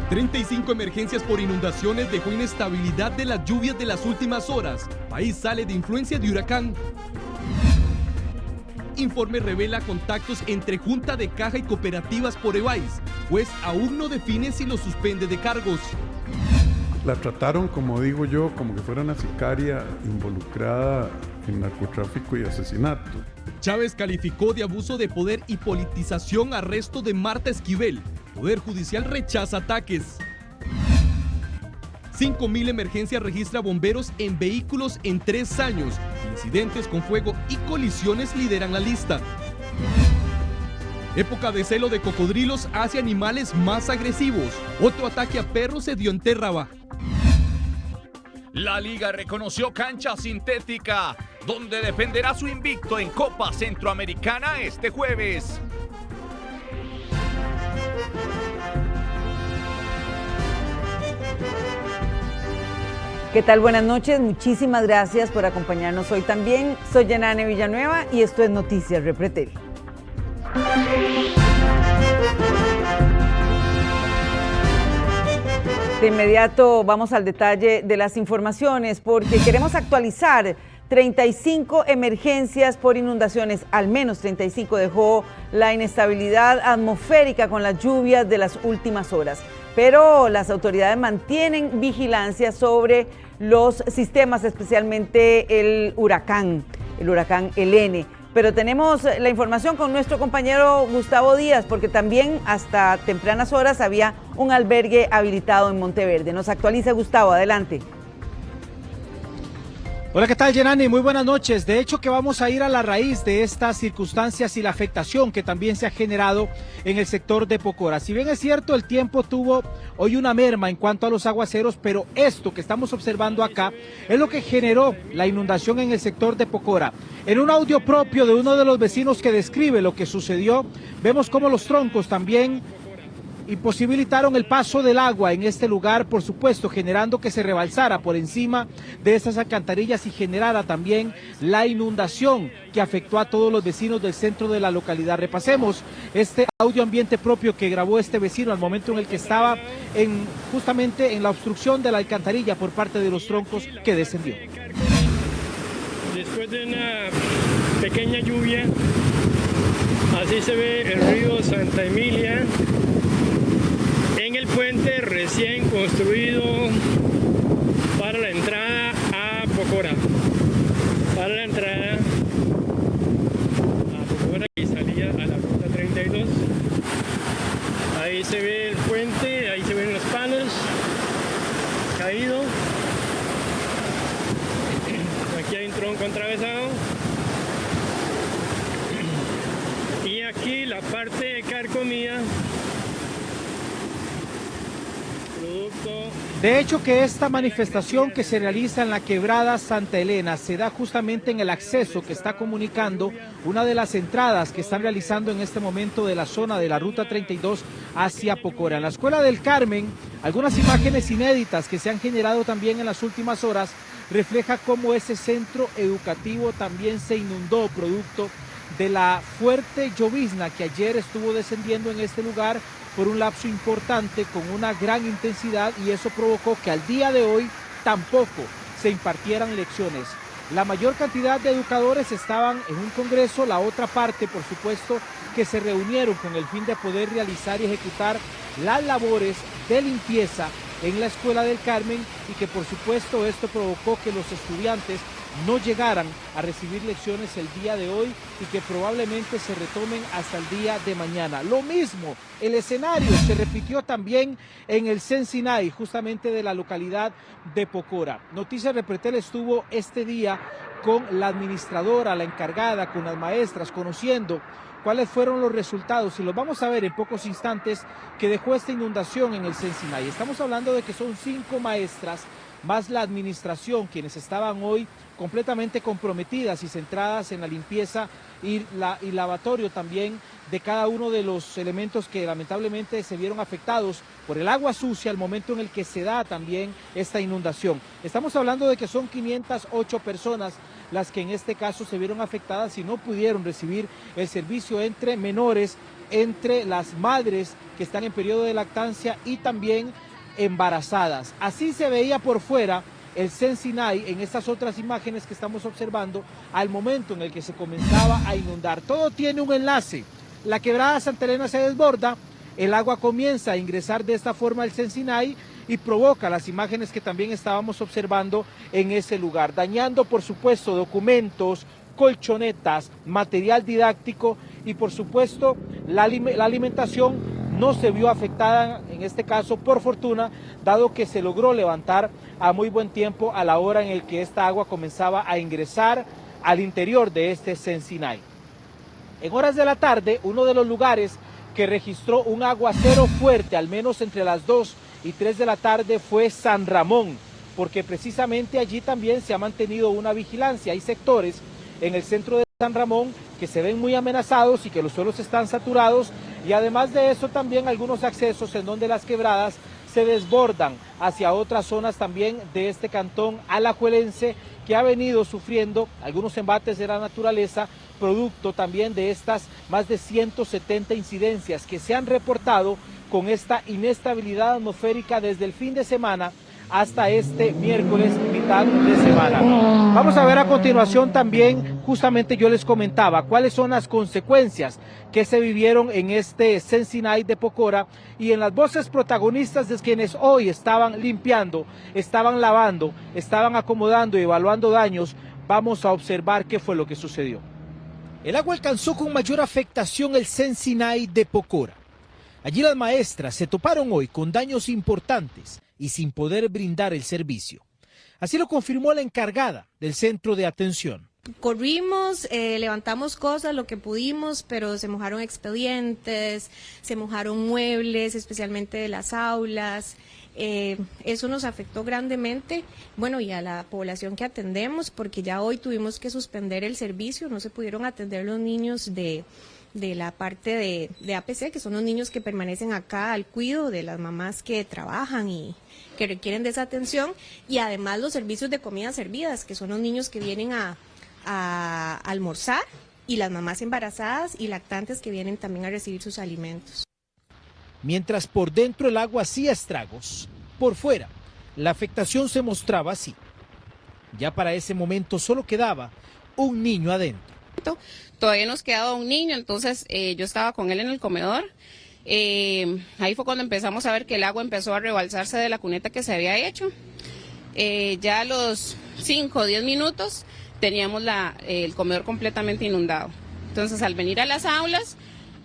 35 emergencias por inundaciones dejó inestabilidad de las lluvias de las últimas horas. País sale de influencia de huracán. Informe revela contactos entre Junta de Caja y cooperativas por Ebais. Juez aún no define si lo suspende de cargos. La trataron, como digo yo, como que fuera una sicaria involucrada en narcotráfico y asesinato. Chávez calificó de abuso de poder y politización arresto de Marta Esquivel. Poder Judicial rechaza ataques. 5.000 emergencias registra bomberos en vehículos en 3 años. Incidentes con fuego y colisiones lideran la lista. Época de celo de cocodrilos hacia animales más agresivos. Otro ataque a perros se dio en Terraba. La Liga reconoció cancha sintética, donde defenderá su invicto en Copa Centroamericana este jueves. ¿Qué tal? Buenas noches, muchísimas gracias por acompañarnos hoy también. Soy Yanane Villanueva y esto es Noticias Repretel. De inmediato vamos al detalle de las informaciones porque queremos actualizar 35 emergencias por inundaciones, al menos 35 dejó la inestabilidad atmosférica con las lluvias de las últimas horas. Pero las autoridades mantienen vigilancia sobre los sistemas, especialmente el huracán Elene. Pero tenemos la información con nuestro compañero Gustavo Díaz, porque también hasta tempranas horas había un albergue habilitado en Monteverde. Nos actualiza Gustavo, adelante. Hola, ¿qué tal, Yanani? Muy buenas noches. De hecho, que vamos a ir a la raíz de estas circunstancias y la afectación que también se ha generado en el sector de Pocora. Si bien es cierto, el tiempo tuvo hoy una merma en cuanto a los aguaceros, pero esto que estamos observando acá es lo que generó la inundación en el sector de Pocora. En un audio propio de uno de los vecinos que describe lo que sucedió, vemos cómo los troncos también imposibilitaron el paso del agua en este lugar, por supuesto, generando que se rebalsara por encima de esas alcantarillas y generara también la inundación que afectó a todos los vecinos del centro de la localidad. Repasemos este audio ambiente propio que grabó este vecino al momento en el que estaba justamente en la obstrucción de la alcantarilla por parte de los troncos que descendió. Después de una pequeña lluvia, así se ve el río Santa Emilia en el puente recién construido para la entrada a Pocora. Para la entrada a Pocora y salida a la ruta 32. Ahí se ve el puente, ahí se ven los palos caídos. Aquí hay un tronco atravesado. Y aquí la parte carcomida. De hecho, que esta manifestación que se realiza en la quebrada Santa Elena se da justamente en el acceso que está comunicando una de las entradas que están realizando en este momento de la zona de la ruta 32 hacia Pocora. En la Escuela del Carmen, algunas imágenes inéditas que se han generado también en las últimas horas refleja cómo ese centro educativo también se inundó producto de la fuerte llovizna que ayer estuvo descendiendo en este lugar por un lapso importante con una gran intensidad, y eso provocó que al día de hoy tampoco se impartieran lecciones. La mayor cantidad de educadores estaban en un congreso, la otra parte, por supuesto, que se reunieron con el fin de poder realizar y ejecutar las labores de limpieza en la Escuela del Carmen, y que por supuesto esto provocó que los estudiantes no llegaran a recibir lecciones el día de hoy y que probablemente se retomen hasta el día de mañana. Lo mismo, el escenario se repitió también en el Sensinay, justamente de la localidad de Pocora. Noticias Repretel estuvo este día con la administradora, la encargada, con las maestras, conociendo cuáles fueron los resultados, y los vamos a ver en pocos instantes, que dejó esta inundación en el Sensinay. Estamos hablando de que son 5 maestras más la administración quienes estaban hoy completamente comprometidas y centradas en la limpieza y lavatorio también de cada uno de los elementos que lamentablemente se vieron afectados por el agua sucia al momento en el que se da también esta inundación. Estamos hablando de que son 508 personas las que en este caso se vieron afectadas y no pudieron recibir el servicio, entre menores, entre las madres que están en periodo de lactancia y también embarazadas. Así se veía por fuera el Sensinay en estas otras imágenes que estamos observando al momento en el que se comenzaba a inundar. Todo tiene un enlace. La quebrada Santa Elena se desborda, el agua comienza a ingresar de esta forma al Sensinay y provoca las imágenes que también estábamos observando en ese lugar, dañando por supuesto documentos, colchonetas, material didáctico y por supuesto la alimentación no se vio afectada en este caso por fortuna, dado que se logró levantar a muy buen tiempo a la hora en el que esta agua comenzaba a ingresar al interior de este Sensinay. En horas de la tarde, uno de los lugares que registró un aguacero fuerte, al menos entre las 2 y 3 de la tarde, fue San Ramón, porque precisamente allí también se ha mantenido una vigilancia. Hay sectores en el centro de San Ramón que se ven muy amenazados y que los suelos están saturados, y además de eso también algunos accesos en donde las quebradas se desbordan hacia otras zonas también de este cantón alajuelense, que ha venido sufriendo algunos embates de la naturaleza, producto también de estas más de 170 incidencias que se han reportado con esta inestabilidad atmosférica desde el fin de semana hasta este miércoles, mitad de semana. Vamos a ver a continuación también, justamente yo les comentaba, cuáles son las consecuencias que se vivieron en este Sensinay de Pocora, y en las voces protagonistas de quienes hoy estaban limpiando, estaban lavando, estaban acomodando y evaluando daños, vamos a observar qué fue lo que sucedió. El agua alcanzó con mayor afectación el Sensinay de Pocora. Allí las maestras se toparon hoy con daños importantes y sin poder brindar el servicio. Así lo confirmó la encargada del centro de atención. Corrimos, levantamos cosas, lo que pudimos, pero se mojaron expedientes, se mojaron muebles, especialmente de las aulas. Eso nos afectó grandemente, bueno, y a la población que atendemos, porque ya hoy tuvimos que suspender el servicio, no se pudieron atender los niños de la parte de APC, que son los niños que permanecen acá al cuidado de las mamás que trabajan y que requieren de esa atención, y además los servicios de comidas servidas, que son los niños que vienen a almorzar, y las mamás embarazadas y lactantes que vienen también a recibir sus alimentos. Mientras por dentro el agua hacía estragos, por fuera la afectación se mostraba así. Ya para ese momento solo quedaba un niño adentro. Todavía nos quedaba un niño, entonces yo estaba con él en el comedor. Ahí fue cuando empezamos a ver que el agua empezó a rebalsarse de la cuneta que se había hecho. Ya a los 5 o 10 minutos teníamos el comedor completamente inundado. Entonces al venir a las aulas,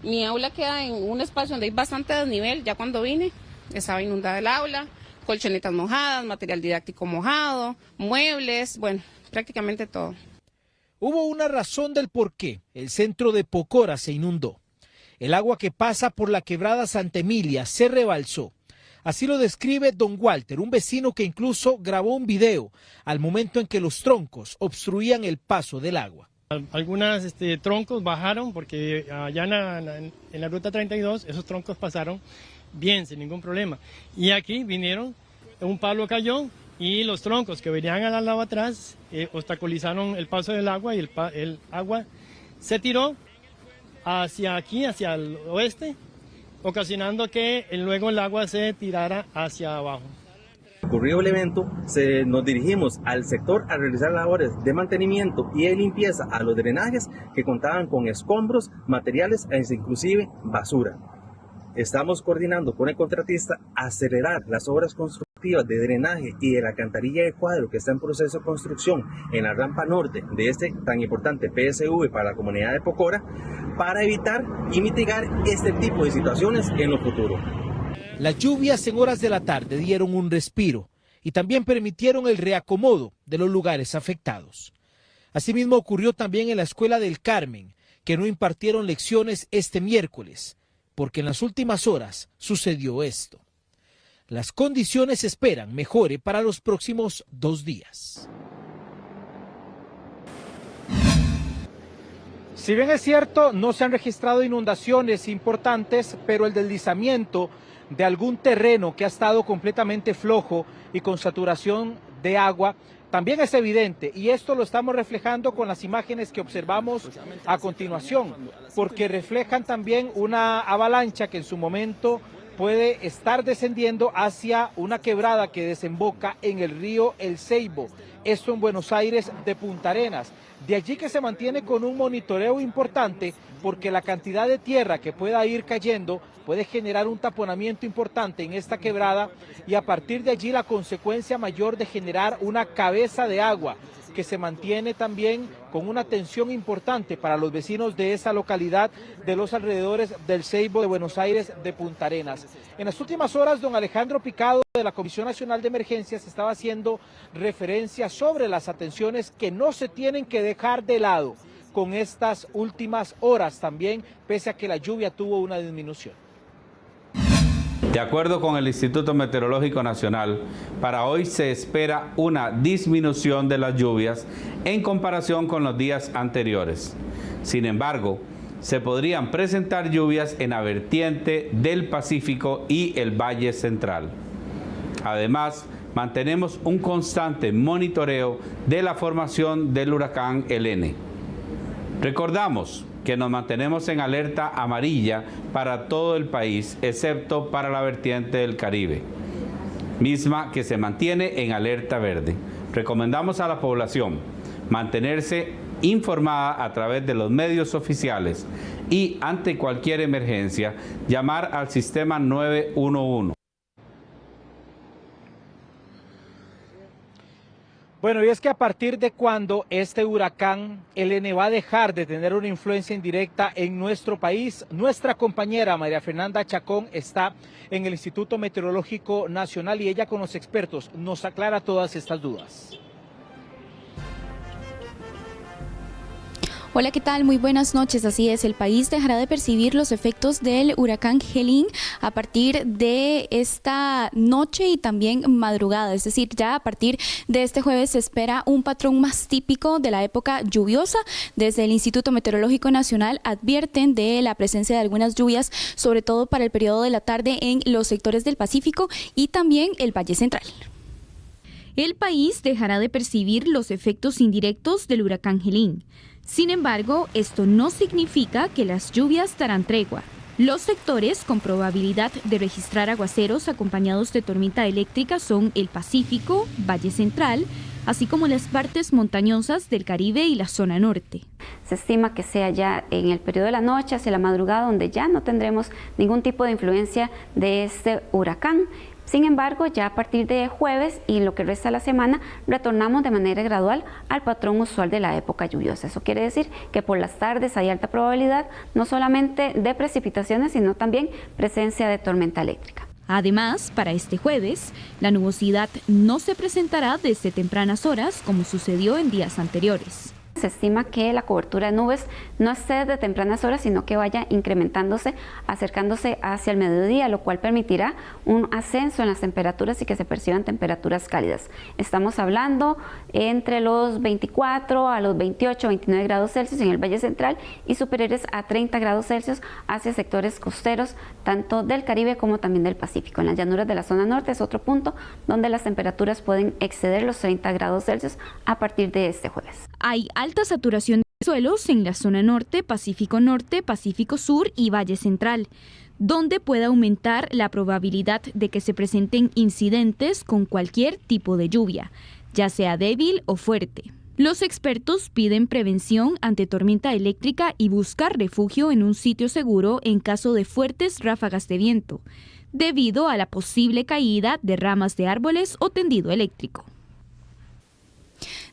mi aula queda en un espacio donde hay bastante desnivel. Ya cuando vine estaba inundada el aula, colchonetas mojadas, material didáctico mojado, muebles, bueno, prácticamente todo. Hubo una razón del por qué el centro de Pocora se inundó. El agua que pasa por la quebrada Santa Emilia se rebalsó. Así lo describe don Walter, un vecino que incluso grabó un video al momento en que los troncos obstruían el paso del agua. Algunos troncos bajaron porque allá en la ruta 32 esos troncos pasaron bien, sin ningún problema. Y aquí vinieron, un palo cayó y los troncos que venían al lado atrás obstaculizaron el paso del agua, y el agua se tiró hacia aquí, hacia el oeste, ocasionando que luego el agua se tirara hacia abajo. Ocurrido el evento, nos dirigimos al sector a realizar labores de mantenimiento y de limpieza a los drenajes que contaban con escombros, materiales e inclusive basura. Estamos coordinando con el contratista acelerar las obras constructivas de drenaje y de la alcantarilla de cuadro que está en proceso de construcción en la rampa norte de este tan importante PSV para la comunidad de Pocora, para evitar y mitigar este tipo de situaciones en lo futuro. Las lluvias en horas de la tarde dieron un respiro y también permitieron el reacomodo de los lugares afectados. Asimismo ocurrió también en la Escuela del Carmen, que no impartieron lecciones este miércoles, porque en las últimas horas sucedió esto. Las condiciones se esperan mejore para los próximos 2 días. Si bien es cierto, no se han registrado inundaciones importantes, pero el deslizamiento de algún terreno que ha estado completamente flojo y con saturación de agua también es evidente, y esto lo estamos reflejando con las imágenes que observamos a continuación, porque reflejan también una avalancha que en su momento puede estar descendiendo hacia una quebrada que desemboca en el río El Ceibo, esto en Buenos Aires de Punta Arenas. De allí que se mantiene con un monitoreo importante, porque la cantidad de tierra que pueda ir cayendo puede generar un taponamiento importante en esta quebrada, y a partir de allí la consecuencia mayor de generar una cabeza de agua que se mantiene también con una tensión importante para los vecinos de esa localidad de los alrededores del Ceibo de Buenos Aires de Punta Arenas. En las últimas horas, don Alejandro Picado de la Comisión Nacional de Emergencias estaba haciendo referencia sobre las atenciones que no se tienen que dejar de lado con estas últimas horas también, pese a que la lluvia tuvo una disminución. De acuerdo con el Instituto Meteorológico Nacional, para hoy se espera una disminución de las lluvias en comparación con los días anteriores. Sin embargo, se podrían presentar lluvias en la vertiente del Pacífico y el Valle Central. Además, mantenemos un constante monitoreo de la formación del huracán Helene. Recordamos que nos mantenemos en alerta amarilla para todo el país, excepto para la vertiente del Caribe, misma que se mantiene en alerta verde. Recomendamos a la población mantenerse informada a través de los medios oficiales y, ante cualquier emergencia, llamar al sistema 911. Bueno, y es que a partir de cuando este huracán Helene va a dejar de tener una influencia indirecta en nuestro país, nuestra compañera María Fernanda Chacón está en el Instituto Meteorológico Nacional y ella con los expertos nos aclara todas estas dudas. Hola, ¿qué tal? Muy buenas noches. Así es, el país dejará de percibir los efectos del huracán Helene a partir de esta noche y también madrugada. Es decir, ya a partir de este jueves se espera un patrón más típico de la época lluviosa. Desde el Instituto Meteorológico Nacional advierten de la presencia de algunas lluvias, sobre todo para el periodo de la tarde en los sectores del Pacífico y también el Valle Central. El país dejará de percibir los efectos indirectos del huracán Helene. Sin embargo, esto no significa que las lluvias darán tregua. Los sectores con probabilidad de registrar aguaceros acompañados de tormenta eléctrica son el Pacífico, Valle Central, así como las partes montañosas del Caribe y la zona norte. Se estima que sea ya en el periodo de la noche hacia la madrugada donde ya no tendremos ningún tipo de influencia de este huracán. Sin embargo, ya a partir de jueves y lo que resta de la semana, retornamos de manera gradual al patrón usual de la época lluviosa. Eso quiere decir que por las tardes hay alta probabilidad no solamente de precipitaciones, sino también presencia de tormenta eléctrica. Además, para este jueves, la nubosidad no se presentará desde tempranas horas como sucedió en días anteriores. Se estima que la cobertura de nubes no esté desde tempranas horas, sino que vaya incrementándose, acercándose hacia el mediodía, lo cual permitirá un ascenso en las temperaturas y que se perciban temperaturas cálidas. Estamos hablando entre los 24 a los 28, 29 grados Celsius en el Valle Central y superiores a 30 grados Celsius hacia sectores costeros, tanto del Caribe como también del Pacífico. En las llanuras de la zona norte es otro punto donde las temperaturas pueden exceder los 30 grados Celsius a partir de este jueves. Hay alta saturación de suelos en la zona norte, Pacífico Sur y Valle Central, donde puede aumentar la probabilidad de que se presenten incidentes con cualquier tipo de lluvia, ya sea débil o fuerte. Los expertos piden prevención ante tormenta eléctrica y buscar refugio en un sitio seguro en caso de fuertes ráfagas de viento, debido a la posible caída de ramas de árboles o tendido eléctrico.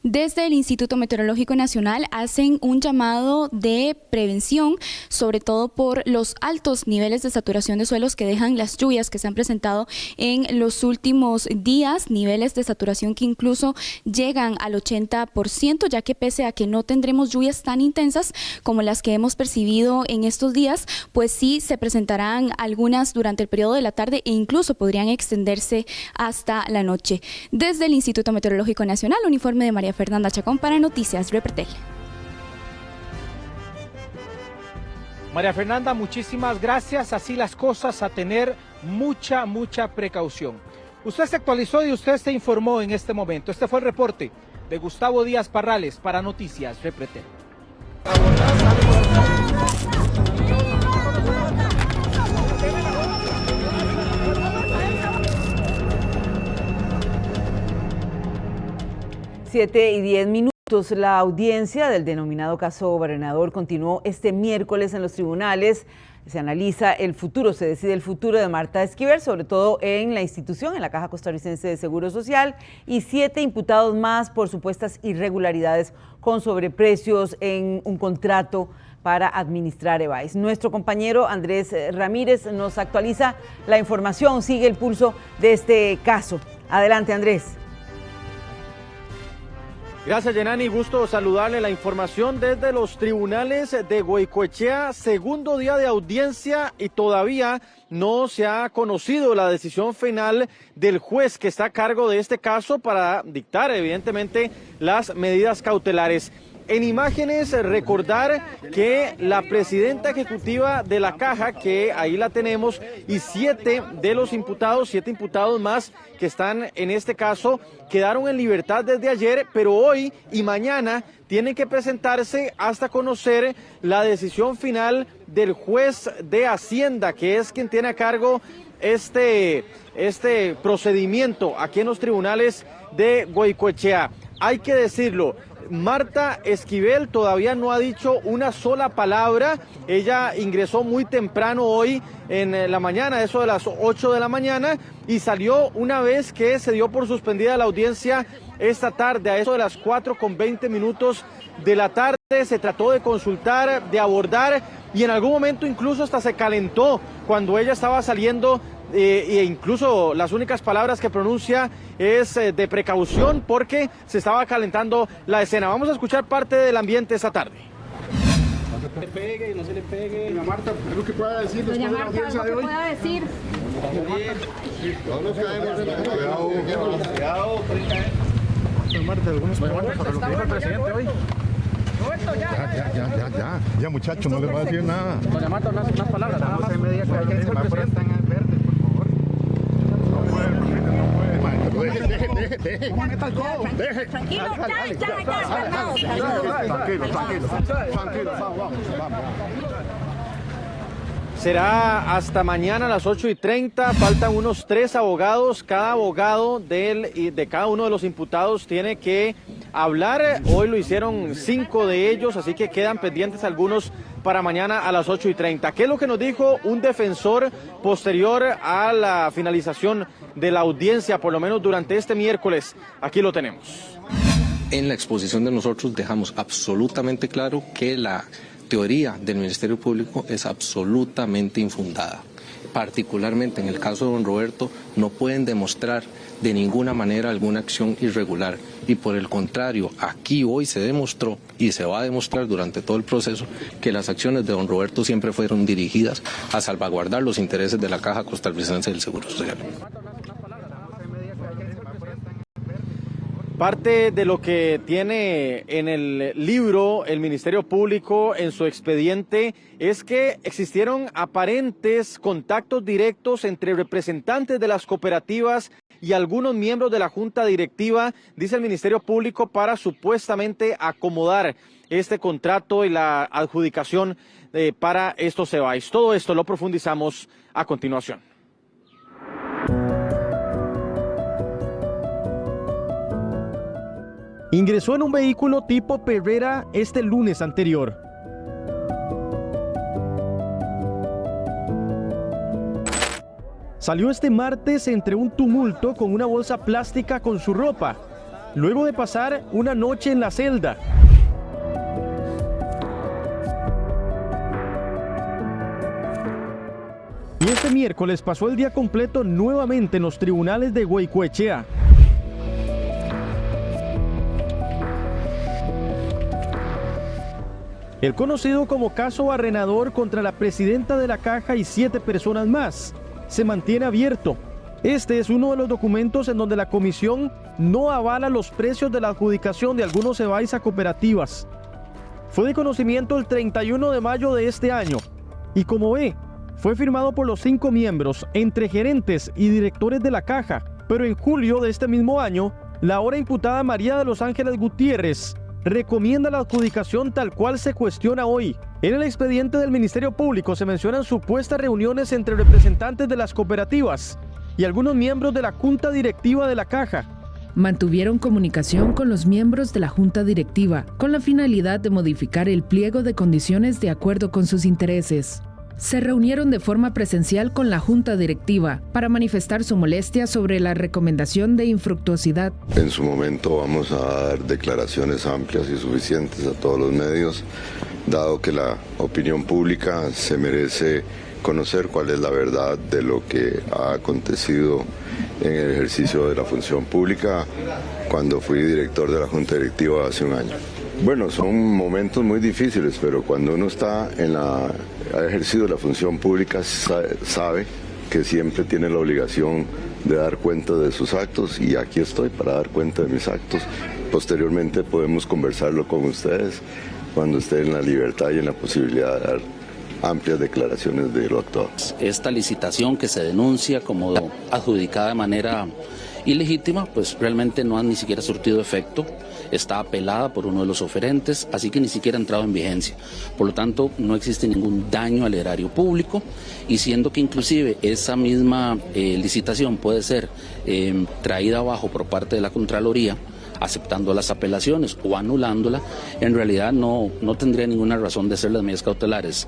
Desde el Instituto Meteorológico Nacional hacen un llamado de prevención, sobre todo por los altos niveles de saturación de suelos que dejan las lluvias que se han presentado en los últimos días, niveles de saturación que incluso llegan al 80%, ya que pese a que no tendremos lluvias tan intensas como las que hemos percibido en estos días, pues sí se presentarán algunas durante el periodo de la tarde e incluso podrían extenderse hasta la noche. Desde el Instituto Meteorológico Nacional, uniforme de María Fernanda Chacón para Noticias Repretel. María Fernanda, muchísimas gracias. Así las cosas, a tener mucha precaución. Usted se actualizó y usted se informó en este momento. Este fue el reporte de Gustavo Díaz Parrales para Noticias Repretel. 7:10. La audiencia del denominado caso Barrenador continuó este miércoles en los tribunales. Se analiza el futuro, se decide el futuro de Marta Esquivel, sobre todo en la institución, en la Caja Costarricense de Seguro Social, y 7 imputados más por supuestas irregularidades con sobreprecios en un contrato para administrar EVAIS. Nuestro compañero Andrés Ramírez nos actualiza la información, sigue el pulso de este caso. Adelante, Andrés. Gracias, Yenani. Gusto saludarle. La información desde los tribunales de Goicoechea, segundo día de audiencia y todavía no se ha conocido la decisión final del juez que está a cargo de este caso para dictar, evidentemente, las medidas cautelares. En imágenes, recordar que la presidenta ejecutiva de la Caja, que ahí la tenemos, y 7 de los imputados, 7 imputados más que están en este caso, quedaron en libertad desde ayer, pero hoy y mañana tienen que presentarse hasta conocer la decisión final del juez de Hacienda, que es quien tiene a cargo este procedimiento aquí en los tribunales de Goicoechea. Hay que decirlo, Marta Esquivel todavía no ha dicho una sola palabra. Ella ingresó muy temprano hoy en la mañana, eso de las 8 de la mañana, y salió una vez que se dio por suspendida la audiencia esta tarde, a eso de las 4:20 de la tarde. Se trató de consultar, de abordar, y en algún momento incluso hasta se calentó cuando ella estaba saliendo, e incluso las únicas palabras que pronuncia es de precaución porque se estaba calentando la escena. Vamos a escuchar parte del ambiente esta tarde. No se le pegue, no se le pegue. Doña Marta, ¿algo que pueda decir después de la audiencia de hoy? Pueda decir. No nos caemos en la cuidado. Doña Marta, algunas palabras para lo que dijo el presidente hoy. Ya, muchachos, no les va a decir nada. Doña Marta, unas palabras, nada más. Media que dijo el presidente. Deje. Tranquilo, Tranquilo, vamos. Será hasta mañana a las 8:30, faltan unos 3 abogados, cada abogado de cada uno de los imputados tiene que hablar. Hoy lo hicieron 5 de ellos, así que quedan pendientes algunos para mañana a las 8:30. ¿Qué es lo que nos dijo un defensor posterior a la finalización de la audiencia, por lo menos durante este miércoles? Aquí lo tenemos. En la exposición de nosotros dejamos absolutamente claro que la teoría del Ministerio Público es absolutamente infundada. Particularmente en el caso de don Roberto, no pueden demostrar de ninguna manera alguna acción irregular, y por el contrario, aquí hoy se demostró y se va a demostrar durante todo el proceso que las acciones de don Roberto siempre fueron dirigidas a salvaguardar los intereses de la Caja Costarricense del Seguro Social. Parte de lo que tiene en el libro el Ministerio Público en su expediente es que existieron aparentes contactos directos entre representantes de las cooperativas y algunos miembros de la Junta Directiva, dice el Ministerio Público, para supuestamente acomodar este contrato y la adjudicación para estos EVAIS. Todo esto lo profundizamos a continuación. Ingresó en un vehículo tipo Perrera este lunes anterior. Salió este martes entre un tumulto con una bolsa plástica con su ropa, luego de pasar una noche en la celda. Y este miércoles pasó el día completo nuevamente en los tribunales de Goicoechea. El conocido como caso Barrenador contra la presidenta de la Caja y 7 personas más se mantiene abierto. Este es uno de los documentos en donde la comisión no avala los precios de la adjudicación de algunos EVAIS a cooperativas. Fue de conocimiento el 31 de mayo de este año y, como ve, fue firmado por los 5 miembros, entre gerentes y directores de la Caja, pero en julio de este mismo año La ahora imputada María de los Ángeles Gutiérrez recomienda la adjudicación tal cual se cuestiona hoy. En el expediente del Ministerio Público se mencionan supuestas reuniones entre representantes de las cooperativas y algunos miembros de la Junta Directiva de la Caja. Mantuvieron comunicación con los miembros de la Junta Directiva con la finalidad de modificar el pliego de condiciones de acuerdo con sus intereses. Se reunieron de forma presencial con la Junta Directiva para manifestar su molestia sobre la recomendación de infructuosidad. En su momento vamos a dar declaraciones amplias y suficientes a todos los medios, dado que la opinión pública se merece conocer cuál es la verdad de lo que ha acontecido en el ejercicio de la función pública cuando fui director de la Junta Directiva hace un año. Bueno, son momentos muy difíciles, pero cuando uno ha ejercido la función pública sabe que siempre tiene la obligación de dar cuenta de sus actos, y aquí estoy para dar cuenta de mis actos. Posteriormente podemos conversarlo con ustedes cuando estén en la libertad y en la posibilidad de dar amplias declaraciones de lo actuado. Esta licitación que se denuncia como adjudicada de manera ilegítima, pues realmente no ha ni siquiera surtido efecto. Está apelada por uno de los oferentes, así que ni siquiera ha entrado en vigencia. Por lo tanto, no existe ningún daño al erario público, y siendo que inclusive esa misma licitación puede ser traída abajo por parte de la Contraloría, aceptando las apelaciones o anulándola, en realidad no tendría ninguna razón de ser las medidas cautelares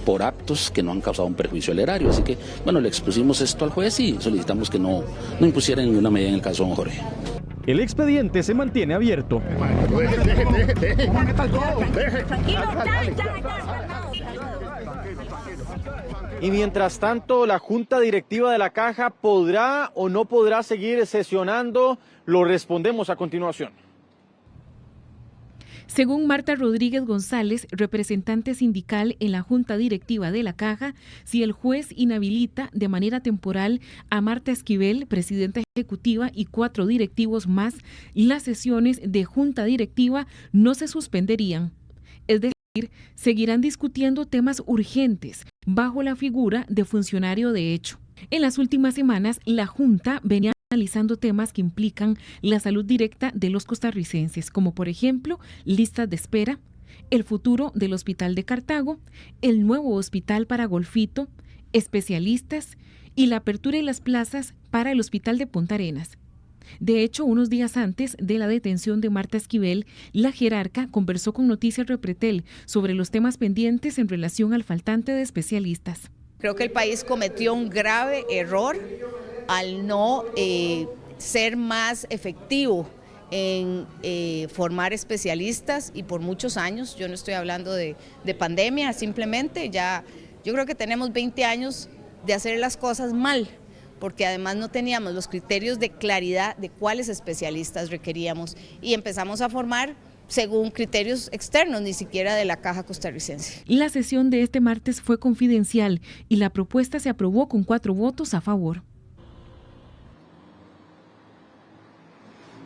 por actos que no han causado un perjuicio al erario. Así que, bueno, le expusimos esto al juez y solicitamos que no impusiera ninguna medida en el caso de don Jorge. El expediente se mantiene abierto. Y mientras tanto, la Junta Directiva de la Caja podrá o no podrá seguir sesionando. Lo respondemos a continuación. Según Marta Rodríguez González, representante sindical en la Junta Directiva de la Caja, si el juez inhabilita de manera temporal a Marta Esquivel, presidenta ejecutiva, y 4 directivos más, las sesiones de Junta Directiva no se suspenderían. Es decir, seguirán discutiendo temas urgentes bajo la figura de funcionario de hecho. En las últimas semanas, la Junta venía analizando temas que implican la salud directa de los costarricenses, como por ejemplo listas de espera, el futuro del Hospital de Cartago, el nuevo hospital para Golfito, especialistas y la apertura de las plazas para el Hospital de Punta Arenas. De hecho, unos días antes de la detención de Marta Esquivel, la jerarca conversó con Noticias Repretel sobre los temas pendientes en relación al faltante de especialistas. Creo que el país cometió un grave error al no ser más efectivo en formar especialistas, y por muchos años, yo no estoy hablando de pandemia, simplemente yo creo que tenemos 20 años de hacer las cosas mal, porque además no teníamos los criterios de claridad de cuáles especialistas requeríamos, y empezamos a formar según criterios externos, ni siquiera de la Caja Costarricense. La sesión de este martes fue confidencial y la propuesta se aprobó con 4 votos a favor.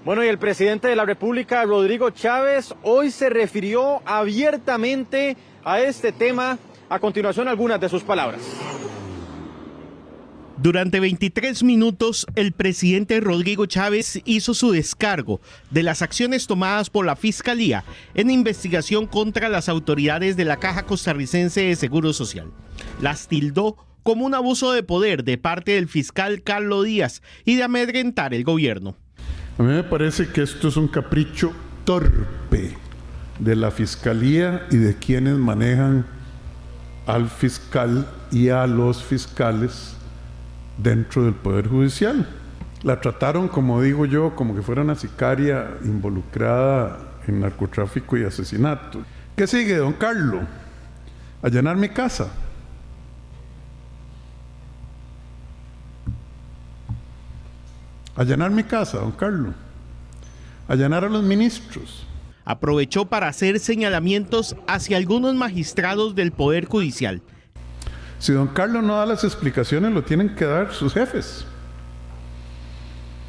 Bueno, y el presidente de la República, Rodrigo Chávez, hoy se refirió abiertamente a este tema. A continuación, algunas de sus palabras. Durante 23 minutos, el presidente Rodrigo Chávez hizo su descargo de las acciones tomadas por la Fiscalía en investigación contra las autoridades de la Caja Costarricense de Seguro Social. Las tildó como un abuso de poder de parte del fiscal Carlos Díaz y de amedrentar el gobierno. A mí me parece que esto es un capricho torpe de la Fiscalía y de quienes manejan al fiscal y a los fiscales dentro del Poder Judicial. La trataron, como digo yo, como que fuera una sicaria involucrada en narcotráfico y asesinato. ¿Qué sigue, don Carlos? Allanar mi casa. Allanar mi casa, don Carlos. Allanar a los ministros. Aprovechó para hacer señalamientos hacia algunos magistrados del Poder Judicial. Si don Carlos no da las explicaciones, lo tienen que dar sus jefes.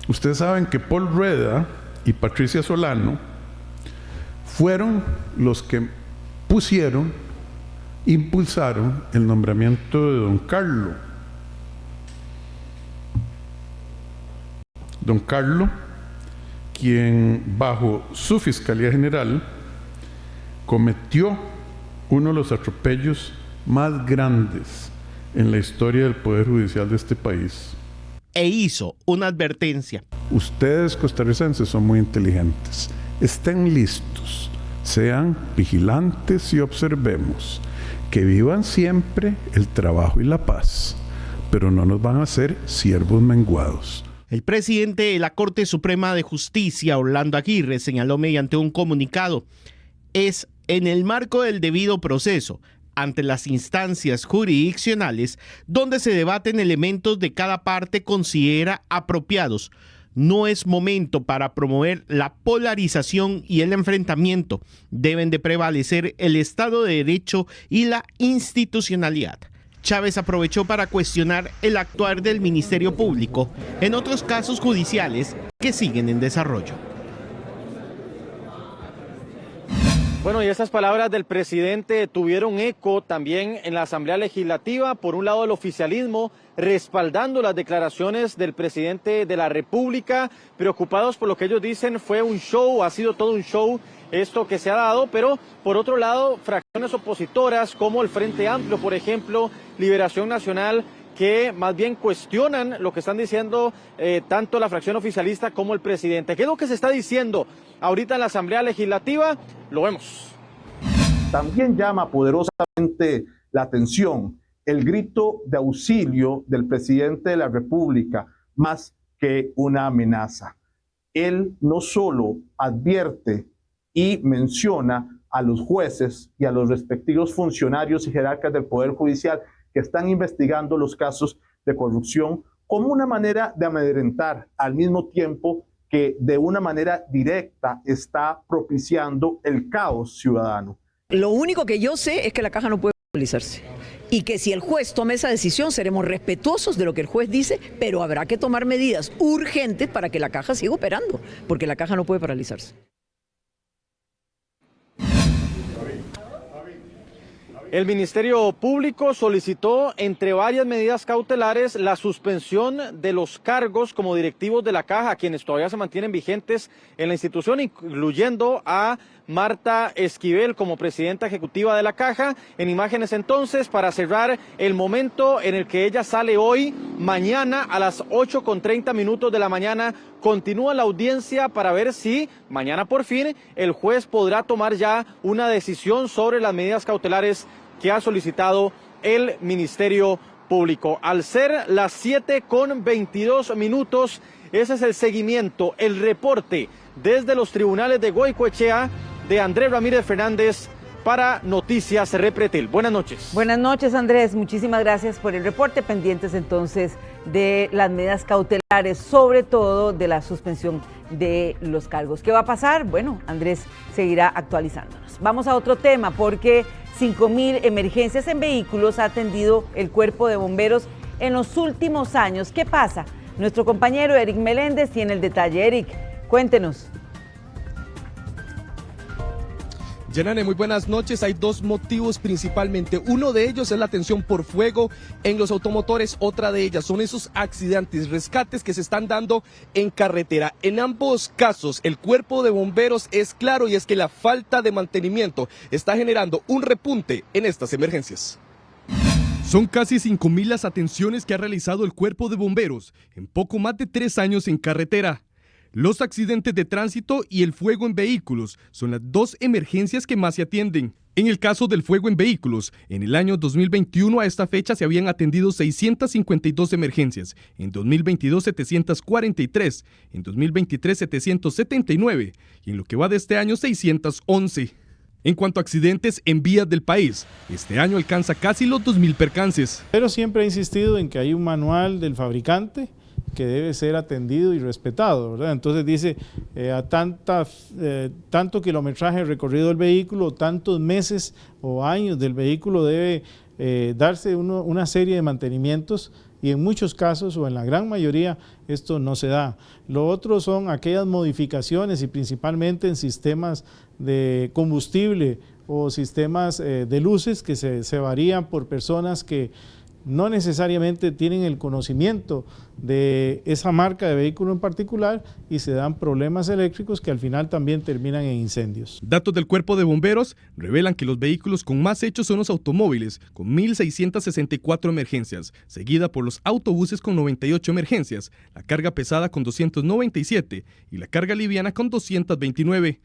Ustedes saben que Paul Rueda y Patricia Solano fueron los que impulsaron el nombramiento de don Carlos. Don Carlos, quien bajo su Fiscalía General cometió uno de los atropellos más grandes en la historia del Poder Judicial de este país. E hizo una advertencia. Ustedes costarricenses son muy inteligentes. Estén listos, sean vigilantes y observemos. Que vivan siempre el trabajo y la paz, pero no nos van a hacer siervos menguados. El presidente de la Corte Suprema de Justicia, Orlando Aguirre, señaló mediante un comunicado: es en el marco del debido proceso, ante las instancias jurisdiccionales, donde se debaten elementos de cada parte considera apropiados. No es momento para promover la polarización y el enfrentamiento. Deben de prevalecer el Estado de Derecho y la institucionalidad. Chávez aprovechó para cuestionar el actuar del Ministerio Público en otros casos judiciales que siguen en desarrollo. Bueno, y esas palabras del presidente tuvieron eco también en la Asamblea Legislativa. Por un lado, el oficialismo respaldando las declaraciones del presidente de la República, preocupados por lo que ellos dicen fue un show, ha sido todo un show esto que se ha dado, pero por otro lado, fracciones opositoras como el Frente Amplio, por ejemplo, Liberación Nacional, que más bien cuestionan lo que están diciendo tanto la fracción oficialista como el presidente. ¿Qué es lo que se está diciendo ahorita en la Asamblea Legislativa? Lo vemos. También llama poderosamente la atención el grito de auxilio del presidente de la República, más que una amenaza. Él no solo advierte y menciona a los jueces y a los respectivos funcionarios y jerarcas del Poder Judicial que están investigando los casos de corrupción como una manera de amedrentar, al mismo tiempo que de una manera directa está propiciando el caos ciudadano. Lo único que yo sé es que la caja no puede paralizarse y que si el juez toma esa decisión seremos respetuosos de lo que el juez dice, pero habrá que tomar medidas urgentes para que la caja siga operando, porque la caja no puede paralizarse. El Ministerio Público solicitó, entre varias medidas cautelares, la suspensión de los cargos como directivos de la Caja, quienes todavía se mantienen vigentes en la institución, incluyendo a Marta Esquivel como presidenta ejecutiva de la Caja. En imágenes entonces, para cerrar el momento en el que ella sale hoy, mañana a las 8:30 de la mañana, continúa la audiencia para ver si mañana por fin el juez podrá tomar ya una decisión sobre las medidas cautelares que ha solicitado el Ministerio Público. Al ser las 7:22, ese es el seguimiento, el reporte desde los tribunales de Goicoechea de Andrés Ramírez Fernández para Noticias Repretel. Buenas noches. Buenas noches, Andrés. Muchísimas gracias por el reporte. Pendientes entonces de las medidas cautelares, sobre todo de la suspensión de los cargos. ¿Qué va a pasar? Bueno, Andrés seguirá actualizándonos. Vamos a otro tema, porque 5,000 emergencias en vehículos ha atendido el Cuerpo de Bomberos en los últimos años. ¿Qué pasa? Nuestro compañero Eric Meléndez tiene el detalle. Eric, cuéntenos. Yanane, muy buenas noches. Hay dos motivos principalmente. Uno de ellos es la atención por fuego en los automotores. Otra de ellas son esos accidentes, rescates que se están dando en carretera. En ambos casos, el Cuerpo de Bomberos es claro, y es que la falta de mantenimiento está generando un repunte en estas emergencias. Son casi 5,000 las atenciones que ha realizado el Cuerpo de Bomberos en poco más de 3 años en carretera. Los accidentes de tránsito y el fuego en vehículos son las dos emergencias que más se atienden. En el caso del fuego en vehículos, en el año 2021 a esta fecha se habían atendido 652 emergencias, en 2022 743, en 2023 779 y en lo que va de este año 611. En cuanto a accidentes en vías del país, este año alcanza casi los 2,000 percances. Pero siempre he insistido en que hay un manual del fabricante que debe ser atendido y respetado, ¿verdad? Entonces dice tanto kilometraje recorrido del vehículo, tantos meses o años del vehículo debe darse una serie de mantenimientos, y en muchos casos o en la gran mayoría esto no se da. Lo otro son aquellas modificaciones, y principalmente en sistemas de combustible o sistemas de luces que se varían por personas que no necesariamente tienen el conocimiento de esa marca de vehículo en particular y se dan problemas eléctricos que al final también terminan en incendios. Datos del Cuerpo de Bomberos revelan que los vehículos con más hechos son los automóviles, con 1.664 emergencias, seguida por los autobuses con 98 emergencias, la carga pesada con 297 y la carga liviana con 229.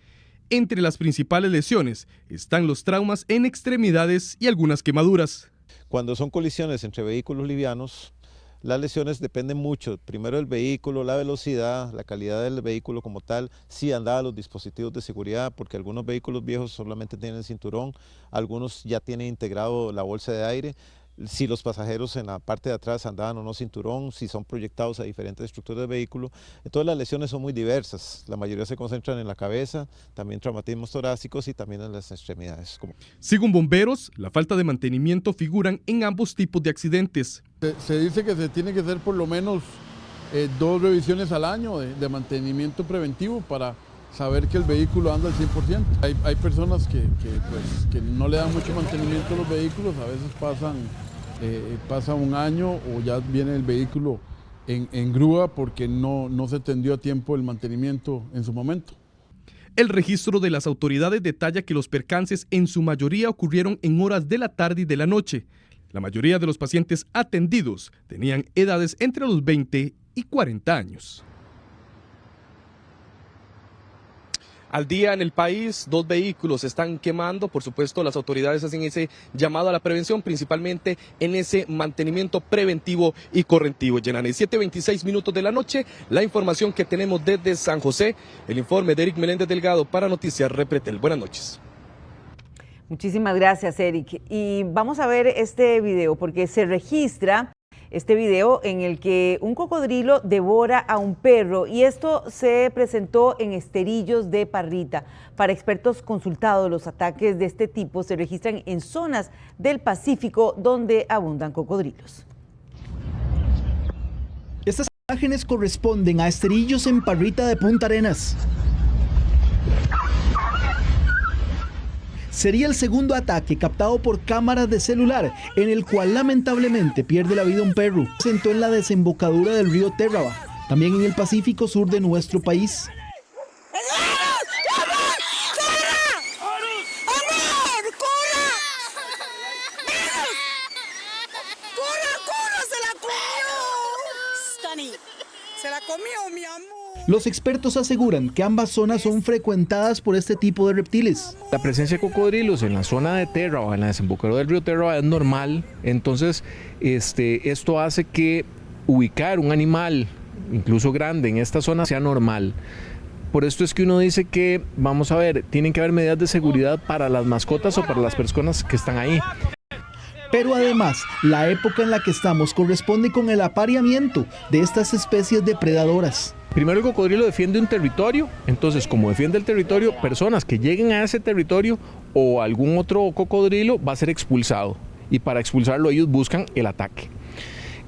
Entre las principales lesiones están los traumas en extremidades y algunas quemaduras. Cuando son colisiones entre vehículos livianos, las lesiones dependen mucho, primero del vehículo, la velocidad, la calidad del vehículo como tal, si andaban los dispositivos de seguridad, porque algunos vehículos viejos solamente tienen cinturón, algunos ya tienen integrado la bolsa de aire, si los pasajeros en la parte de atrás andaban o no cinturón, si son proyectados a diferentes estructuras del vehículo. Entonces las lesiones son muy diversas, la mayoría se concentran en la cabeza, también traumatismos torácicos y también en las extremidades. Según bomberos, la falta de mantenimiento figuran en ambos tipos de accidentes. Se dice que se tiene que hacer por lo menos 2 revisiones al año de mantenimiento preventivo para saber que el vehículo anda al 100%. Hay personas que no le dan mucho mantenimiento a los vehículos, a veces pasa un año o ya viene el vehículo en grúa porque no se tendió a tiempo el mantenimiento en su momento. El registro de las autoridades detalla que los percances en su mayoría ocurrieron en horas de la tarde y de la noche. La mayoría de los pacientes atendidos tenían edades entre los 20 y 40 años. Al día en el país, 2 vehículos se están quemando. Por supuesto, las autoridades hacen ese llamado a la prevención, principalmente en ese mantenimiento preventivo y correctivo. Yenane, 7:26 minutos de la noche, la información que tenemos desde San José, el informe de Eric Meléndez Delgado para Noticias Repretel. Buenas noches. Muchísimas gracias, Eric. Y vamos a ver este video, porque se registra este video en el que un cocodrilo devora a un perro, y esto se presentó en Esterillos de Parrita. Para expertos consultados, los ataques de este tipo se registran en zonas del Pacífico donde abundan cocodrilos. Estas imágenes corresponden a Esterillos en Parrita de Punta Arenas. Sería el segundo ataque captado por cámaras de celular, en el cual lamentablemente pierde la vida un perro. Se presentó en la desembocadura del río Terraba, también en el Pacífico sur de nuestro país. Los expertos aseguran que ambas zonas son frecuentadas por este tipo de reptiles. La presencia de cocodrilos en la zona de Terraba, en la desembocadura del río Terraba, es normal. Entonces, esto hace que ubicar un animal, incluso grande, en esta zona sea normal. Por esto es que uno dice que, vamos a ver, tienen que haber medidas de seguridad para las mascotas o para las personas que están ahí. Pero además, la época en la que estamos corresponde con el apareamiento de estas especies depredadoras. Primero, el cocodrilo defiende un territorio, entonces como defiende el territorio, personas que lleguen a ese territorio o algún otro cocodrilo va a ser expulsado, y para expulsarlo ellos buscan el ataque.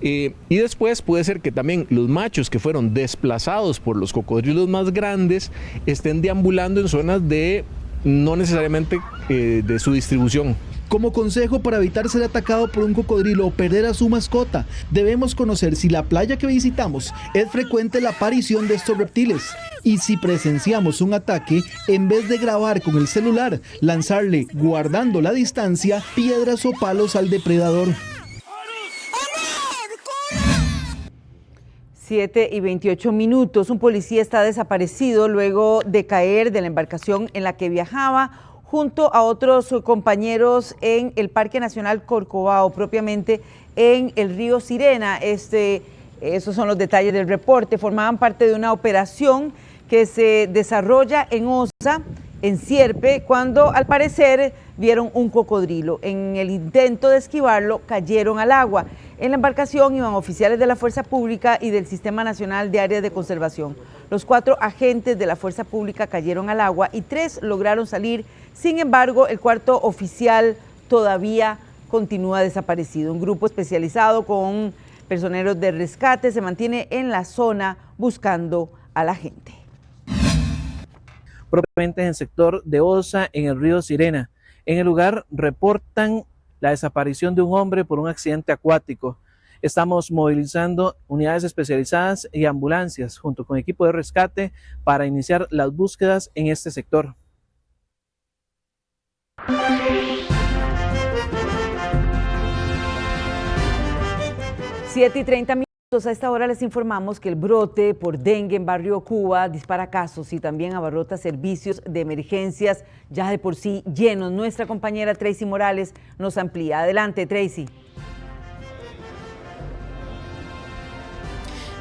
Y después puede ser que también los machos que fueron desplazados por los cocodrilos más grandes estén deambulando en zonas de no necesariamente de su distribución. Como consejo para evitar ser atacado por un cocodrilo o perder a su mascota, debemos conocer si la playa que visitamos es frecuente la aparición de estos reptiles. Y si presenciamos un ataque, en vez de grabar con el celular, lanzarle, guardando la distancia, piedras o palos al depredador. 7:28 minutos. Un policía está desaparecido luego de caer de la embarcación en la que viajaba junto a otros compañeros en el Parque Nacional Corcovado, propiamente en el río Sirena. Esos son los detalles del reporte. Formaban parte de una operación que se desarrolla en Osa, en Sierpe, cuando al parecer vieron un cocodrilo. En el intento de esquivarlo, cayeron al agua. En la embarcación iban oficiales de la Fuerza Pública y del Sistema Nacional de Áreas de Conservación. Los 4 agentes de la Fuerza Pública cayeron al agua y 3 lograron salir. Sin embargo, el 4º oficial todavía continúa desaparecido. Un grupo especializado con personeros de rescate se mantiene en la zona buscando a la gente. Propiamente en el sector de Osa, en el río Sirena. En el lugar reportan la desaparición de un hombre por un accidente acuático. Estamos movilizando unidades especializadas y ambulancias junto con equipo de rescate para iniciar las búsquedas en este sector. 7:30 minutos. A esta hora les informamos que el brote por dengue en Barrio Cuba dispara casos y también abarrota servicios de emergencias ya de por sí llenos. Nuestra compañera Tracy Morales nos amplía. Adelante, Tracy.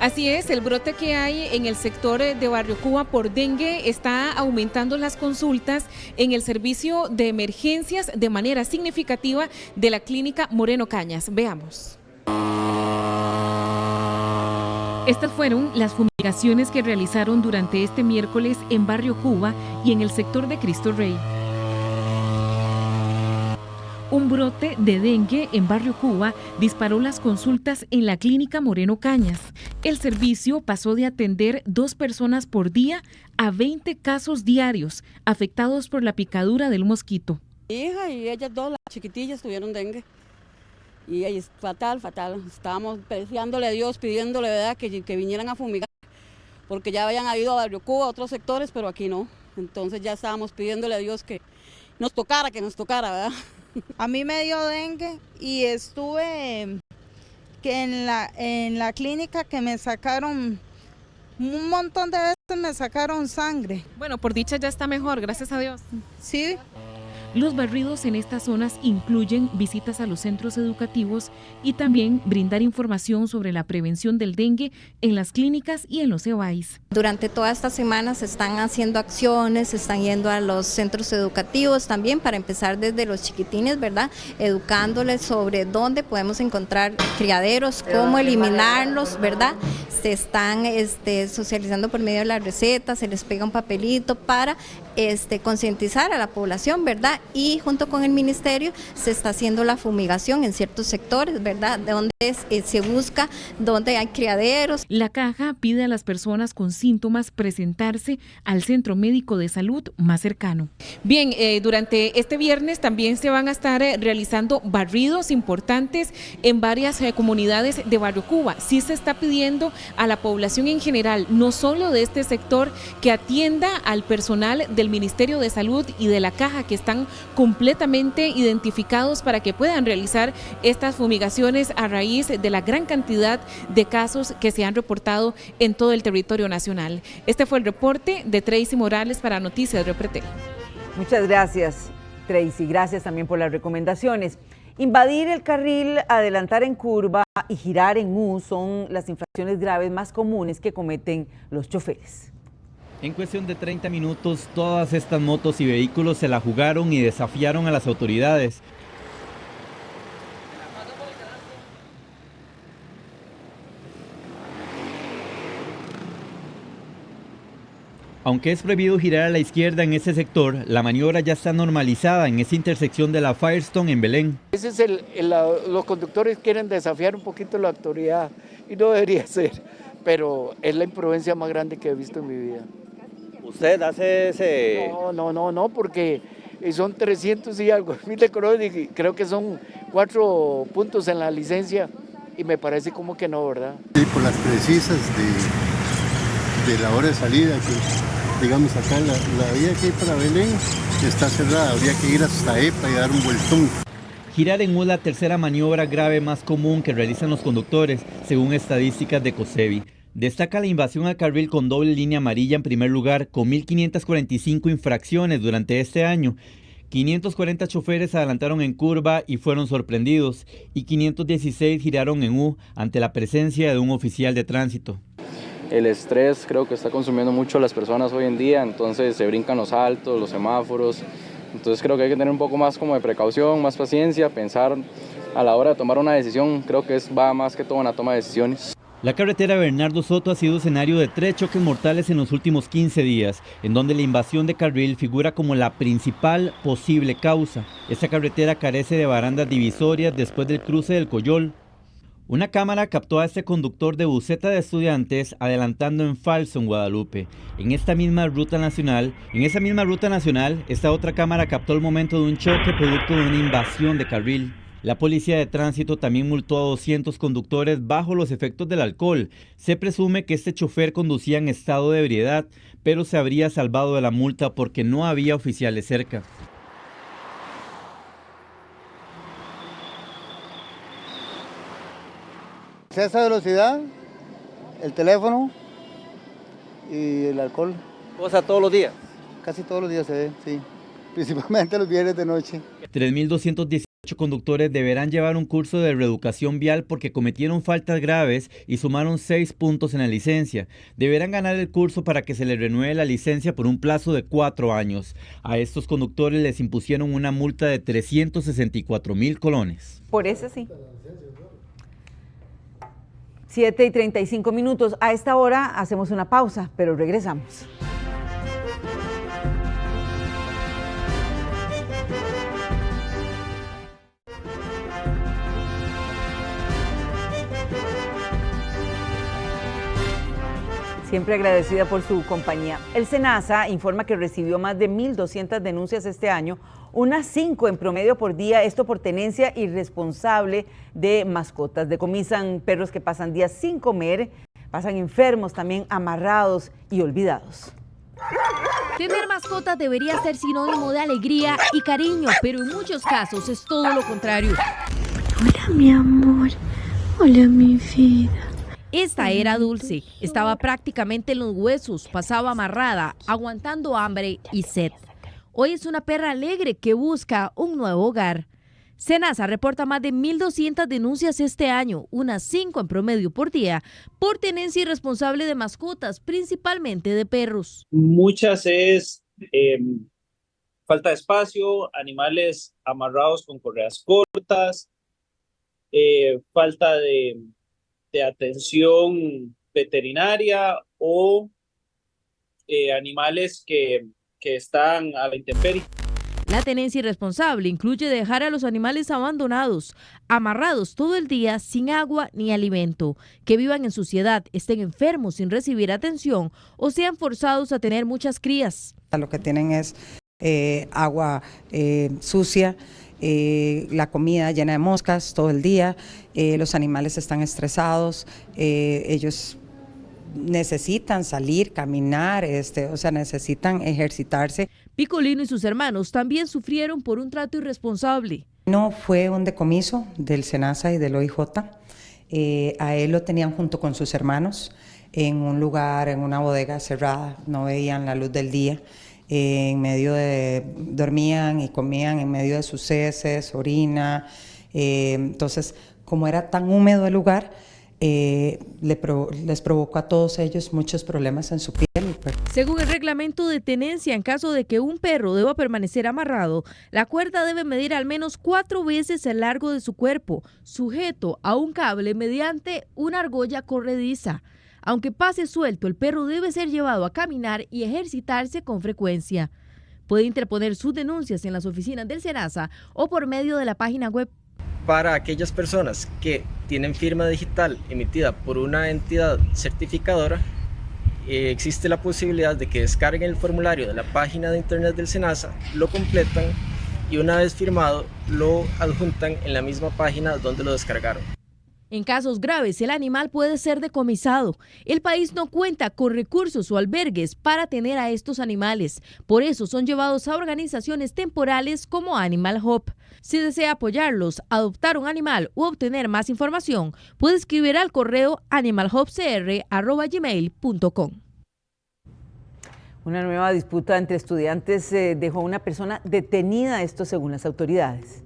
Así es, el brote que hay en el sector de Barrio Cuba por dengue está aumentando las consultas en el servicio de emergencias de manera significativa de la clínica Moreno Cañas. Veamos. Estas fueron las fumigaciones que realizaron durante este miércoles en Barrio Cuba y en el sector de Cristo Rey. Un brote de dengue en Barrio Cuba disparó las consultas en la clínica Moreno Cañas. El servicio pasó de atender 2 personas por día a 20 casos diarios afectados por la picadura del mosquito. Mi hija y ellas dos, las chiquitillas, tuvieron dengue. Y ahí es fatal. Estábamos deseándole a Dios, pidiéndole, ¿verdad?, que vinieran a fumigar, porque ya habían ido a Barrio Cuba, a otros sectores, pero aquí no. Entonces ya estábamos pidiéndole a Dios que nos tocara, ¿verdad? A mí me dio dengue y estuve en la clínica que me sacaron un montón de veces, me sacaron sangre. Bueno, por dicha ya está mejor, gracias a Dios. Sí. Los barridos en estas zonas incluyen visitas a los centros educativos y también brindar información sobre la prevención del dengue en las clínicas y en los EBAIS. Durante toda esta semana se están haciendo acciones, se están yendo a los centros educativos también para empezar desde los chiquitines, ¿verdad? Educándoles sobre dónde podemos encontrar criaderos, cómo eliminarlos, ¿verdad? Se están socializando por medio de las recetas, se les pega un papelito para concientizar a la población, ¿verdad? Y junto con el ministerio se está haciendo la fumigación en ciertos sectores, ¿verdad? Donde se busca donde hay criaderos. La caja pide a las personas con síntomas presentarse al centro médico de salud más cercano. Bien, durante este viernes también se van a estar realizando barridos importantes en varias comunidades de Barrio Cuba. Sí se está pidiendo a la población en general, no solo de este sector, que atienda al personal del Ministerio de Salud y de la caja, que están completamente identificados para que puedan realizar estas fumigaciones a raíz de la gran cantidad de casos que se han reportado en todo el territorio nacional. Este fue el reporte de Tracy Morales para Noticias Repretel. Muchas gracias, Tracy. Gracias también por las recomendaciones. Invadir el carril, adelantar en curva y girar en U son las infracciones graves más comunes que cometen los choferes. En cuestión de 30 minutos, todas estas motos y vehículos se la jugaron y desafiaron a las autoridades. Aunque es prohibido girar a la izquierda en ese sector, la maniobra ya está normalizada en esa intersección de la Firestone en Belén. Ese es los conductores quieren desafiar un poquito la autoridad y no debería ser, pero es la imprudencia más grande que he visto en mi vida. ¿Usted hace ese...? No, porque son 300 y algo. Creo que son 4 puntos en la licencia y me parece como que no, ¿verdad? Sí, por las precisas de la hora de salida, que digamos acá la vía que hay para Belén está cerrada, habría que ir hasta EPA y dar un vueltón. Girar en U es la tercera maniobra grave más común que realizan los conductores, según estadísticas de COSEBI. Destaca la invasión al carril con doble línea amarilla en primer lugar, con 1.545 infracciones durante este año. 540 choferes adelantaron en curva y fueron sorprendidos, y 516 giraron en U ante la presencia de un oficial de tránsito. El estrés creo que está consumiendo mucho a las personas hoy en día, entonces se brincan los altos, los semáforos. Entonces creo que hay que tener un poco más como de precaución, más paciencia, pensar a la hora de tomar una decisión. Creo que va más que todo en la toma de decisiones. La carretera Bernardo Soto ha sido escenario de 3 choques mortales en los últimos 15 días, en donde la invasión de carril figura como la principal posible causa. Esta carretera carece de barandas divisorias después del cruce del Coyol. Una cámara captó a este conductor de buseta de estudiantes adelantando en falso en Guadalupe. En esa misma ruta nacional, esta otra cámara captó el momento de un choque producto de una invasión de carril. La policía de tránsito también multó a 200 conductores bajo los efectos del alcohol. Se presume que este chofer conducía en estado de ebriedad, pero se habría salvado de la multa porque no había oficiales cerca. Exceso de velocidad, el teléfono y el alcohol. O sea, todos los días. Casi todos los días se ve, sí. Principalmente los viernes de noche. 3.218 conductores deberán llevar un curso de reeducación vial porque cometieron faltas graves y sumaron 6 puntos en la licencia. Deberán ganar el curso para que se les renueve la licencia por un plazo de 4 años. A estos conductores les impusieron una multa de 364,000 colones. Por ese sí. 7:35. A esta hora hacemos una pausa, pero regresamos. Siempre agradecida por su compañía. El SENASA informa que recibió más de 1.200 denuncias este año, unas 5 en promedio por día, esto por tenencia irresponsable de mascotas. Decomisan perros que pasan días sin comer, pasan enfermos, también amarrados y olvidados. Tener mascotas debería ser sinónimo de alegría y cariño, pero en muchos casos es todo lo contrario. Hola, mi amor. Hola, mi vida. Esta era Dulce, estaba prácticamente en los huesos, pasaba amarrada, aguantando hambre y sed. Hoy es una perra alegre que busca un nuevo hogar. SENASA reporta más de 1.200 denuncias este año, unas 5 en promedio por día, por tenencia irresponsable de mascotas, principalmente de perros. Muchas es falta de espacio, animales amarrados con correas cortas, falta de atención veterinaria o animales que están a la intemperie. La tenencia irresponsable incluye dejar a los animales abandonados, amarrados todo el día sin agua ni alimento, que vivan en suciedad, estén enfermos sin recibir atención o sean forzados a tener muchas crías. Lo que tienen es agua sucia, la comida llena de moscas todo el día, los animales están estresados, ellos necesitan salir, caminar, necesitan ejercitarse. Picolino y sus hermanos también sufrieron por un trato irresponsable. No fue un decomiso del SENASA y del OIJ, a él lo tenían junto con sus hermanos en un lugar, en una bodega cerrada, no veían la luz del día. Dormían y comían en medio de sus heces, orina. Entonces, como era tan húmedo el lugar, les provocó a todos ellos muchos problemas en su piel. Según el reglamento de tenencia, en caso de que un perro deba permanecer amarrado, la cuerda debe medir al menos 4 veces el largo de su cuerpo, sujeto a un cable mediante una argolla corrediza. Aunque pase suelto, el perro debe ser llevado a caminar y ejercitarse con frecuencia. Puede interponer sus denuncias en las oficinas del SENASA o por medio de la página web. Para aquellas personas que tienen firma digital emitida por una entidad certificadora, existe la posibilidad de que descarguen el formulario de la página de internet del SENASA, lo completan y una vez firmado lo adjuntan en la misma página donde lo descargaron. En casos graves, el animal puede ser decomisado. El país no cuenta con recursos o albergues para tener a estos animales. Por eso son llevados a organizaciones temporales como Animal Hub. Si desea apoyarlos, adoptar un animal u obtener más información, puede escribir al correo animalhubcr@gmail.com. Una nueva disputa entre estudiantes dejó a una persona detenida, esto según las autoridades.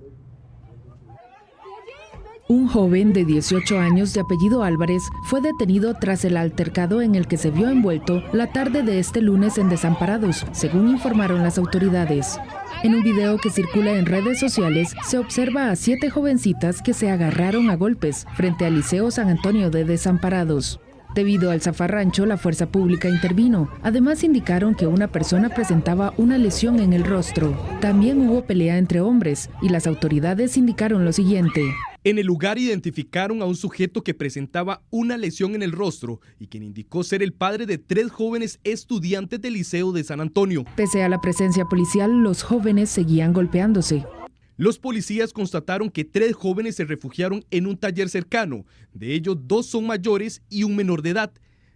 Un joven de 18 años de apellido Álvarez fue detenido tras el altercado en el que se vio envuelto la tarde de este lunes en Desamparados, según informaron las autoridades. En un video que circula en redes sociales, se observa a 7 jovencitas que se agarraron a golpes frente al Liceo San Antonio de Desamparados. Debido al zafarrancho, la fuerza pública intervino. Además, indicaron que una persona presentaba una lesión en el rostro. También hubo pelea entre hombres y las autoridades indicaron lo siguiente. En el lugar identificaron a un sujeto que presentaba una lesión en el rostro y quien indicó ser el padre de 3 jóvenes estudiantes del Liceo de San Antonio. Pese a la presencia policial, los jóvenes seguían golpeándose. Los policías constataron que 3 jóvenes se refugiaron en un taller cercano. De ellos 2 son mayores y un menor de edad,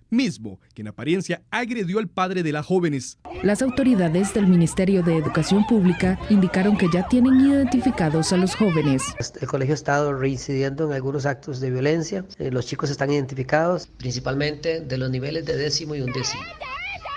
mismo que en apariencia agredió al padre de las jóvenes. Las autoridades del Ministerio de Educación Pública indicaron que ya tienen identificados a los jóvenes. El colegio ha estado reincidiendo en algunos actos de violencia. Los chicos están identificados principalmente de los niveles de 10º y 11º.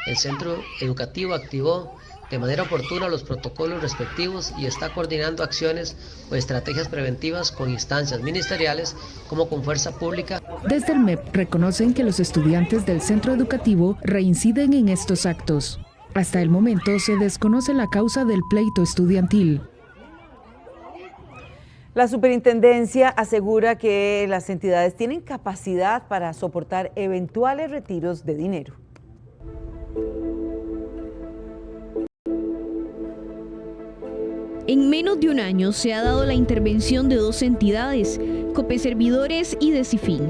El centro educativo activó de manera oportuna los protocolos respectivos y está coordinando acciones o estrategias preventivas con instancias ministeriales como con fuerza pública. Desde el MEP reconocen que los estudiantes del centro educativo reinciden en estos actos. Hasta el momento se desconoce la causa del pleito estudiantil. La superintendencia asegura que las entidades tienen capacidad para soportar eventuales retiros de dinero. En menos de un año se ha dado la intervención de 2 entidades, Copeservidores y Decifin,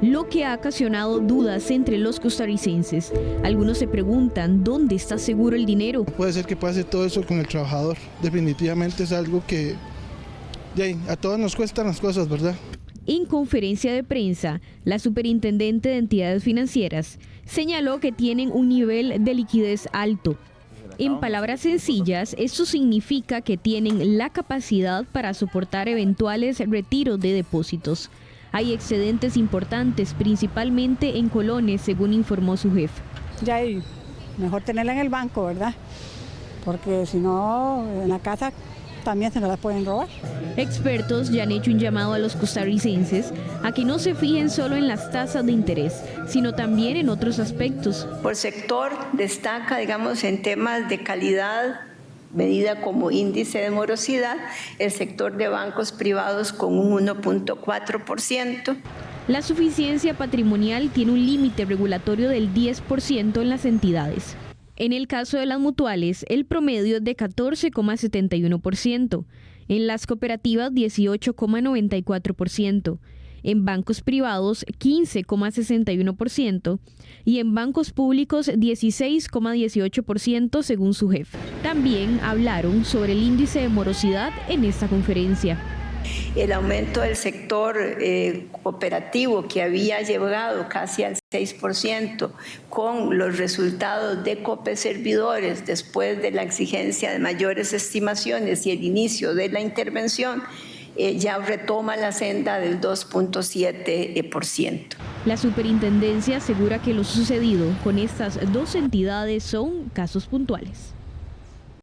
lo que ha ocasionado dudas entre los costarricenses. Algunos se preguntan dónde está seguro el dinero. Puede ser que pase todo eso con el trabajador. Definitivamente es algo que a todos nos cuestan las cosas, ¿verdad? En conferencia de prensa, la superintendente de entidades financieras señaló que tienen un nivel de liquidez alto. En palabras sencillas, esto significa que tienen la capacidad para soportar eventuales retiros de depósitos. Hay excedentes importantes, principalmente en colones, según informó su jefe. Ya mejor tenerla en el banco, ¿verdad? Porque si no, en la casa también se nos la pueden robar. Expertos ya han hecho un llamado a los costarricenses a que no se fijen solo en las tasas de interés, sino también en otros aspectos. Por sector destaca, digamos, en temas de calidad, medida como índice de morosidad, el sector de bancos privados con un 1.4%. La suficiencia patrimonial tiene un límite regulatorio del 10% en las entidades. En el caso de las mutuales, el promedio es de 14,71%, en las cooperativas 18,94%, en bancos privados 15,61% y en bancos públicos 16,18% según su jefe. También hablaron sobre el índice de morosidad en esta conferencia. El aumento del sector cooperativo que había llegado casi al 6% con los resultados de Copeservidores después de la exigencia de mayores estimaciones y el inicio de la intervención, ya retoma la senda del 2.7%. La superintendencia asegura que lo sucedido con estas 2 entidades son casos puntuales.